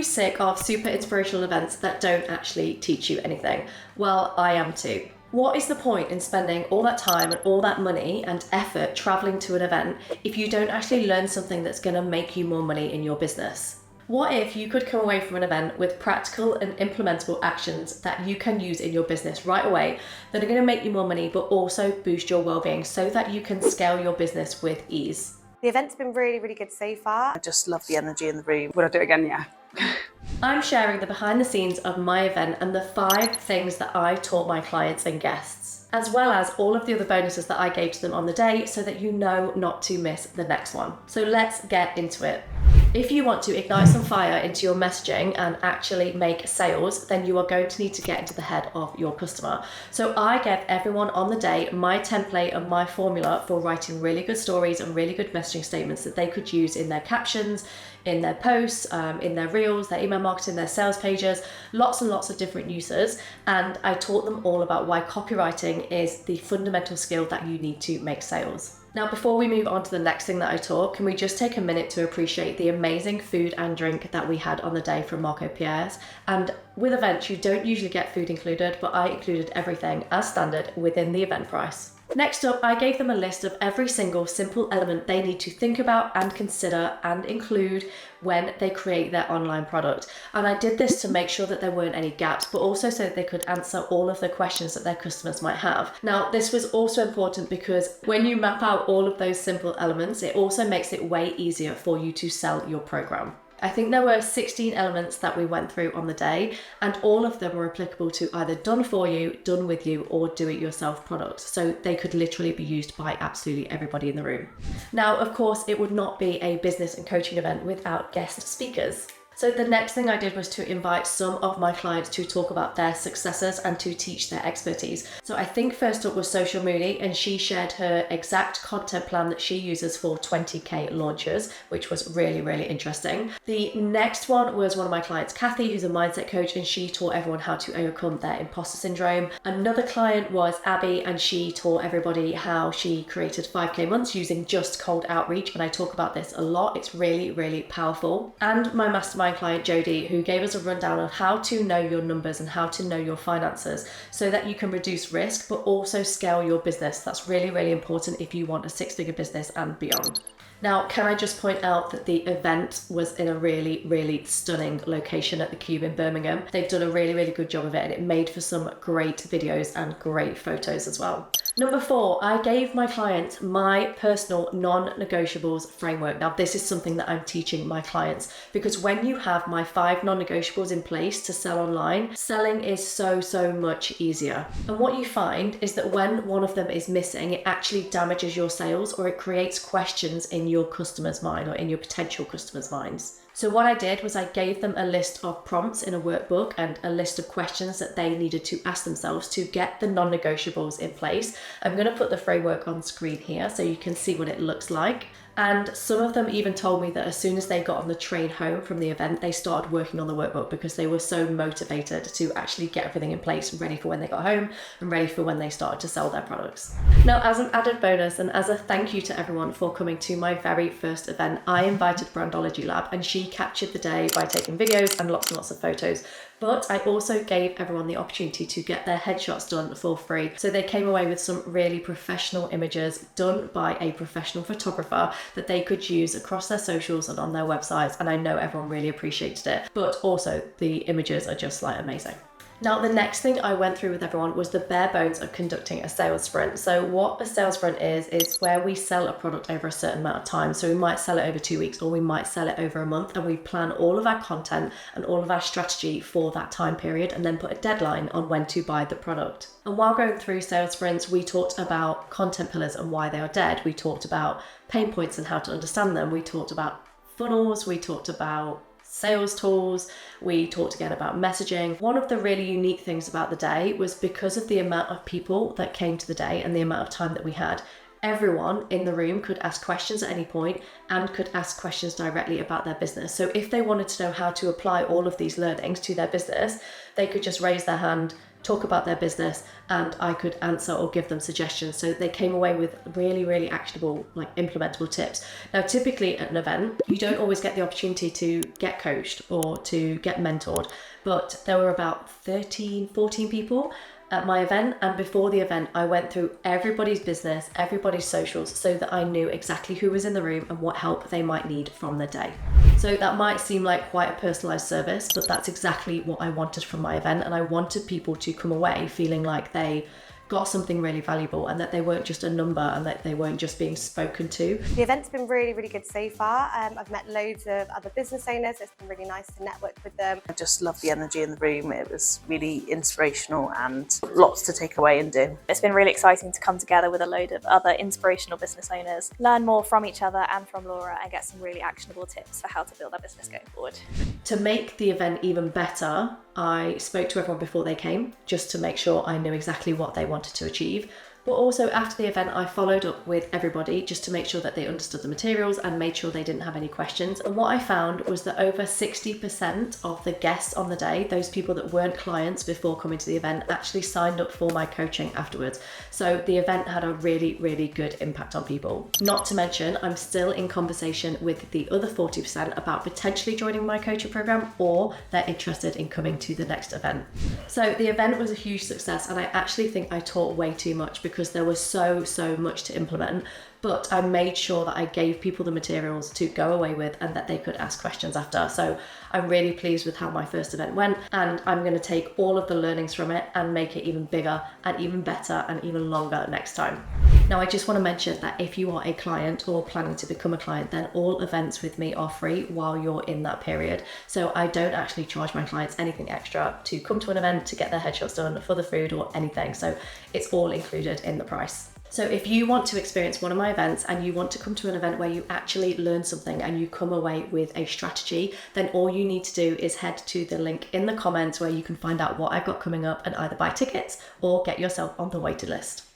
you sick of super inspirational events that don't actually teach you anything? Well, I am too. What is the point in spending all that time and all that money and effort traveling to an event if you don't actually learn something that's going to make you more money in your business? What if you could come away from an event with practical and implementable actions that you can use in your business right away that are going to make you more money but also boost your well-being so that you can scale your business with ease? The event's been really, really good so far. I just love the energy in the room. Would I do it again? Yeah. I'm sharing the behind the scenes of my event and the 5 things that I taught my clients and guests, as well as all of the other bonuses that I gave to them on the day so that you know not to miss the next one. So let's get into it. If you want to ignite some fire into your messaging and actually make sales, then you are going to need to get into the head of your customer. So I gave everyone on the day my template and my formula for writing really good stories and really good messaging statements that they could use in their captions, in their posts, in their reels, their email marketing, their sales pages, lots and lots of different uses. And I taught them all about why copywriting is the fundamental skill that you need to make sales. Now, before we move on to the next thing that I taught, can we just take a minute to appreciate the amazing food and drink that we had on the day from Marco Pierre's? And with events, you don't usually get food included, but I included everything as standard within the event price. Next up, I gave them a list of every single simple element they need to think about and consider and include when they create their online product. And I did this to make sure that there weren't any gaps, but also so that they could answer all of the questions that their customers might have. Now, this was also important because when you map out all of those simple elements, it also makes it way easier for you to sell your program. I think there were 16 elements that we went through on the day, and all of them were applicable to either done for you, done with you, or do it yourself products. So they could literally be used by absolutely everybody in the room. Now, of course, it would not be a business and coaching event without guest speakers. So the next thing I did was to invite some of my clients to talk about their successes and to teach their expertise. So I think first up was Social Moody, and she shared her exact content plan that she uses for 20K launches, which was really, really interesting. The next one was one of my clients, Kathy, who's a mindset coach, and she taught everyone how to overcome their imposter syndrome. Another client was Abby, and she taught everybody how she created 5K months using just cold outreach. And I talk about this a lot. It's really, really powerful. And my mastermind client Jody, who gave us a rundown of how to know your numbers and how to know your finances so that you can reduce risk but also scale your business. That's really, really important if you want a 6-figure business and beyond. Now, can I just point out that the event was in a really, really stunning location at the Cube in Birmingham. They've done a really, really good job of it, and it made for some great videos and great photos as well. Number 4, I gave my clients my personal non-negotiables framework. Now, this is something that I'm teaching my clients because when you have my 5 non-negotiables in place to sell online, selling is so, so much easier. And what you find is that when one of them is missing, it actually damages your sales or it creates questions in your customer's mind or in your potential customers' minds. So what I did was I gave them a list of prompts in a workbook and a list of questions that they needed to ask themselves to get the non-negotiables in place. I'm going to put the framework on screen here so you can see what it looks like. And some of them even told me that as soon as they got on the train home from the event, they started working on the workbook because they were so motivated to actually get everything in place and ready for when they got home and ready for when they started to sell their products. Now, as an added bonus and as a thank you to everyone for coming to my very first event, I invited Brandology Lab, and she captured the day by taking videos and lots of photos. But I also gave everyone the opportunity to get their headshots done for free. So they came away with some really professional images done by a professional photographer that they could use across their socials and on their websites. And I know everyone really appreciated it, but also the images are just like amazing. Now, the next thing I went through with everyone was the bare bones of conducting a sales sprint. So what a sales sprint is where we sell a product over a certain amount of time. So we might sell it over 2 weeks or we might sell it over a month, and we plan all of our content and all of our strategy for that time period and then put a deadline on when to buy the product. And while going through sales sprints, we talked about content pillars and why they are dead. We talked about pain points and how to understand them. We talked about funnels. We talked about sales tools. We talked again about messaging. One of the really unique things about the day was because of the amount of people that came to the day and the amount of time that we had, everyone in the room could ask questions at any point and could ask questions directly about their business. So if they wanted to know how to apply all of these learnings to their business, they could just raise their hand talk about their business, and I could answer or give them suggestions. So they came away with really, really actionable, like implementable tips. Now, typically at an event, you don't always get the opportunity to get coached or to get mentored, but there were about 13, 14 people at my event, and before the event I went through everybody's business, everybody's socials, so that I knew exactly who was in the room and what help they might need from the day. So that might seem like quite a personalized service, but that's exactly what I wanted from my event, and I wanted people to come away feeling like they got something really valuable and that they weren't just a number and that they weren't just being spoken to. The event's been really, really good so far. I've met loads of other business owners. It's been really nice to network with them. I just love the energy in the room. It was really inspirational and lots to take away and do. It's been really exciting to come together with a load of other inspirational business owners, learn more from each other and from Laura, and get some really actionable tips for how to build our business going forward. To make the event even better, I spoke to everyone before they came, just to make sure I knew exactly what they wanted to achieve. But also after the event, I followed up with everybody just to make sure that they understood the materials and made sure they didn't have any questions. And what I found was that over 60% of the guests on the day, those people that weren't clients before coming to the event, actually signed up for my coaching afterwards. So the event had a really, really good impact on people. Not to mention, I'm still in conversation with the other 40% about potentially joining my coaching program, or they're interested in coming to the next event. So the event was a huge success, and I actually think I taught way too much because there was so much to implement, but I made sure that I gave people the materials to go away with and that they could ask questions after. So I'm really pleased with how my first event went, and I'm going to take all of the learnings from it and make it even bigger and even better and even longer next time. Now, I just want to mention that if you are a client or planning to become a client, then all events with me are free while you're in that period. So I don't actually charge my clients anything extra to come to an event, to get their headshots done, for the food or anything. So it's all included in the price. So if you want to experience one of my events and you want to come to an event where you actually learn something and you come away with a strategy, then all you need to do is head to the link in the comments where you can find out what I've got coming up and either buy tickets or get yourself on the waiting list.